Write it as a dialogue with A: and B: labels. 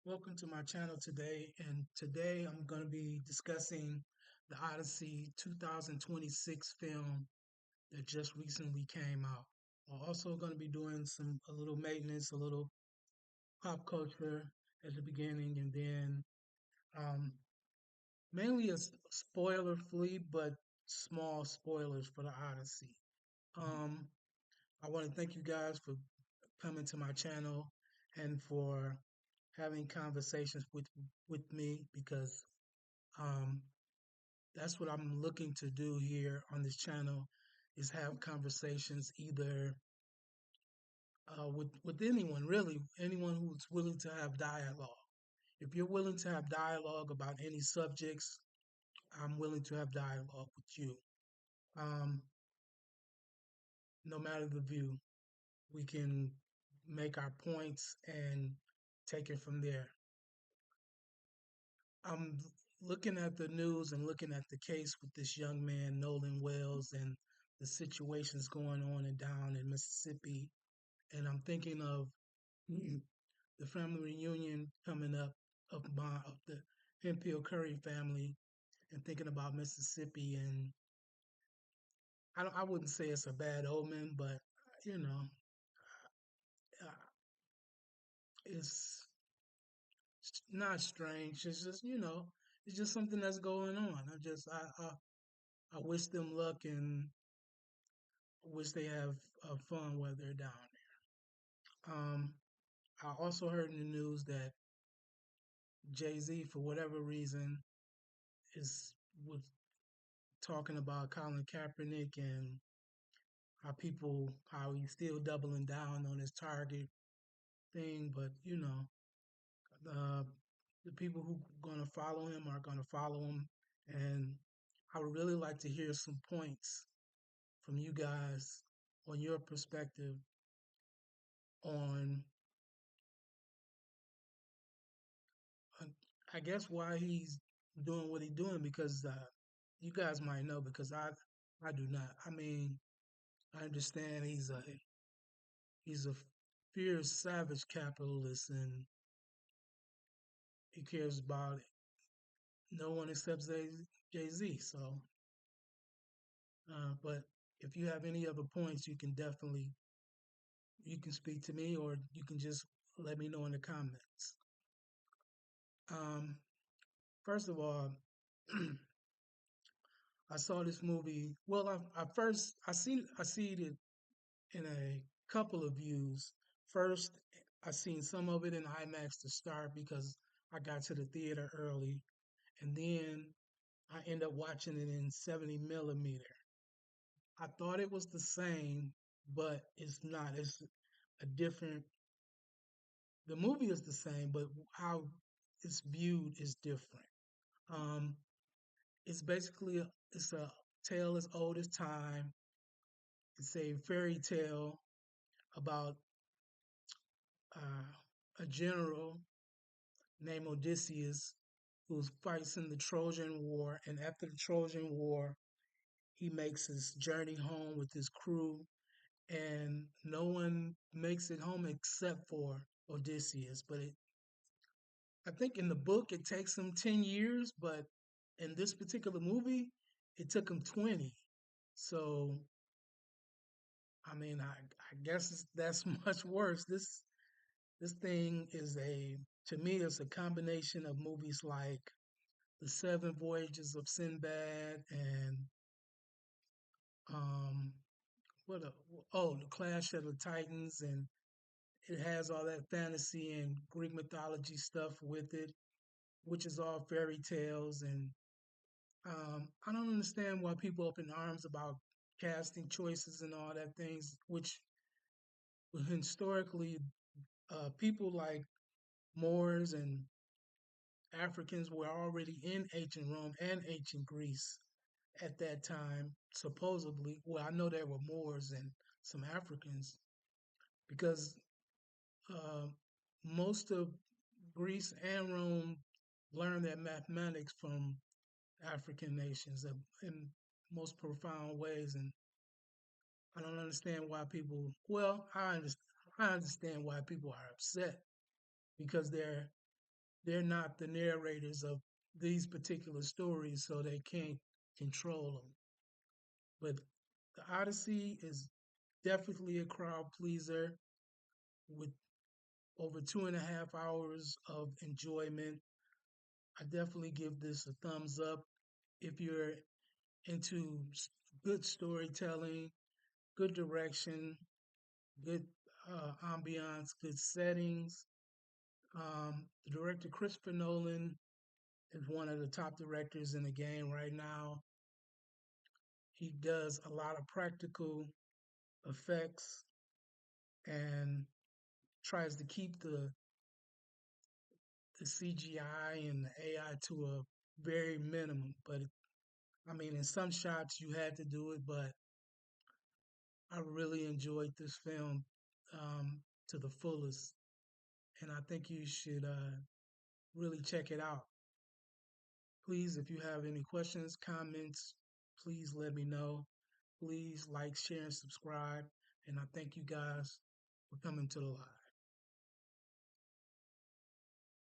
A: Welcome to my channel today, and today I'm going to be discussing the Odyssey 2026 film that just recently came out. I'm also going to be doing a little maintenance, a little pop culture at the beginning, and then um, mainly spoiler free, but small spoilers for the Odyssey. Um, I want to thank you guys for coming to my channel and for having conversations with me because um, that's what I'm looking to do here on this channel is have conversations either with anyone, really, anyone who's willing to have dialogue. If you're willing to have dialogue about any subjects, I'm willing to have dialogue with you. Um, no matter the view, we can make our points and take it from there. I'm looking at the news and looking at the case with this young man, Nolan Wells, and the situations going on and down in Mississippi. And I'm thinking of the family reunion coming up of the Hemphill Curry family and thinking about Mississippi. And I wouldn't say it's a bad omen, but you know, uh, it's not strange. It's just, it's just something that's going on. I wish them luck and wish they have fun while they're down there. I also heard in the news that Jay Z, for whatever reason, is was talking about Colin Kaepernick and how he's still doubling down on his target thing. But uh, the people who are going to follow him are going to follow him, and I would really like to hear some points from you guys on your perspective on uh, I guess why he's doing what he's doing because you guys might know because I do not. I mean, I understand he's a fierce savage capitalist and he cares about no one except Jay Z. So, but if you have any other points, you can speak to me or you can just let me know in the comments. Um, First of all, I saw this movie. Well, I first I see it in a couple of views. First, I seen some of it in IMAX to start because I got to the theater early, and then I end up watching it in 70 millimeter. I thought it was the same, but it's not. It's a different. The movie is the same, but how it's viewed is different. Um, it's basically it's a tale as old as time. It's a fairy tale about a general named Odysseus who fights in the Trojan War. And after the Trojan War, he makes his journey home with his crew, and no one makes it home except for Odysseus. I think in the book it takes him 10 years, but in this particular movie, it took him 20. So, I mean, I guess that's much worse. This thing is to me, it's a combination of movies like The Seven Voyages of Sinbad and um, what a, oh, The Clash of the Titans, and it has all that fantasy and Greek mythology stuff with it, which is all fairy tales. And I don't understand why people up in arms about casting choices and all that things, which historically people like Moors and Africans were already in ancient Rome and ancient Greece at that time, supposedly. Well, I know there were Moors and some Africans because uh, most of Greece and Rome learned their mathematics from African nations in most profound ways. And I don't understand why people, well, I understand why people are upset because they're not the narrators of these particular stories, so they can't control them. But the Odyssey is definitely a crowd pleaser with over 2.5 hours of enjoyment. I definitely give this a thumbs up. If you're into good storytelling, good direction, good ambiance, good settings. The director Christopher Nolan is one of the top directors in the game right now. He does a lot of practical effects and tries to keep the CGI and the AI to a very minimum. But I mean, in some shots you had to do it, but I really enjoyed this film to the fullest, and I think you should really check it out. Please, if you have any questions, comments, please let me know. Please like, share, and subscribe. And I thank you guys for coming to the live.